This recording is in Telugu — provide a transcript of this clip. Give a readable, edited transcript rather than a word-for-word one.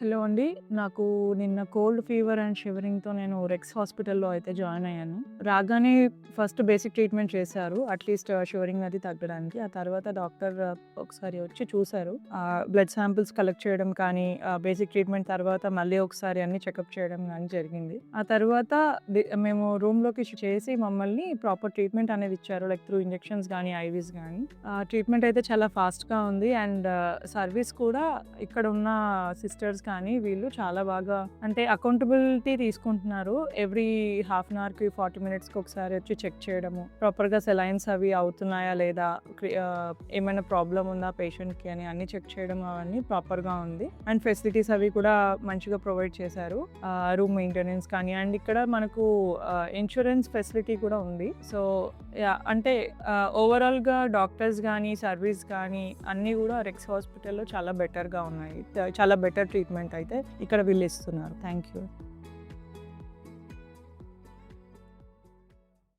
హలో అండి. నాకు నిన్న కోల్డ్ ఫీవర్ అండ్ షివరింగ్‌తో నేను రెక్స్ హాస్పిటల్‌లో అయితే జాయిన్ అయ్యాను. రాగానే ఫస్ట్ బేసిక్ ట్రీట్మెంట్ చేశారు. అట్‌లీస్ట్ షివరింగ్ అది తగ్గడానికి. ఆ తర్వాత డాక్టర్ ఒకసారి వచ్చి చూసారు. బ్లడ్ శాంపిల్స్ కలెక్ట్ చేయడం కానీ, బేసిక్ ట్రీట్మెంట్ తర్వాత మళ్ళీ ఒకసారి అన్నీ చెకప్ చేయడం గానీ జరిగింది. ఆ తర్వాత మేము రూమ్‌లోకి షిఫ్ట్ చేసి మమ్మల్ని ప్రాపర్ ట్రీట్మెంట్ అనేది ఇచ్చారు. లైక్ త్రూ ఇంజెక్షన్స్ గానీ, ఐవీస్ గానీ. ట్రీట్మెంట్ అయితే చాలా ఫాస్ట్‌గా ఉంది. అండ్ సర్వీస్ కూడా ఇక్కడ ఉన్న సిస్టర్స్ కానీ వీళ్ళు చాలా బాగా అంటే అకౌంటబిలిటీ తీసుకుంటున్నారు. ఎవ్రీ హాఫ్ అన్ అవర్‌కి 40 మినిట్స్‌కి ఒకసారి వచ్చి చెక్ చేయడము. ప్రాపర్‌గా సెలైన్స్ అవి అవుతున్నాయా లేదా? ఏమైనా ప్రాబ్లమ్ ఉందా పేషెంట్‌కి అని అన్నీ చెక్ చేయడం అవన్నీ ప్రాపర్‌గా ఉంది. అండ్ ఫెసిలిటీస్ అవి కూడా మంచిగా ప్రొవైడ్ చేశారు. రూమ్ మెయింటెనెన్స్ కానీ అండ్ ఇక్కడ మనకు ఇన్స్యూరెన్స్ ఫెసిలిటీ కూడా ఉంది. So yeah! అంటే ఓవరాల్‌గా డాక్టర్స్ గానీ, సర్వీస్ కానీ అన్నీ కూడా రెక్స్ హాస్పిటల్‌లో చాలా బెటర్‌గా ఉన్నాయి. చాలా బెటర్ ట్రీట్మెంట్ అయితే ఇక్కడ వీళ్ళు ఇస్తున్నారు. Thank you.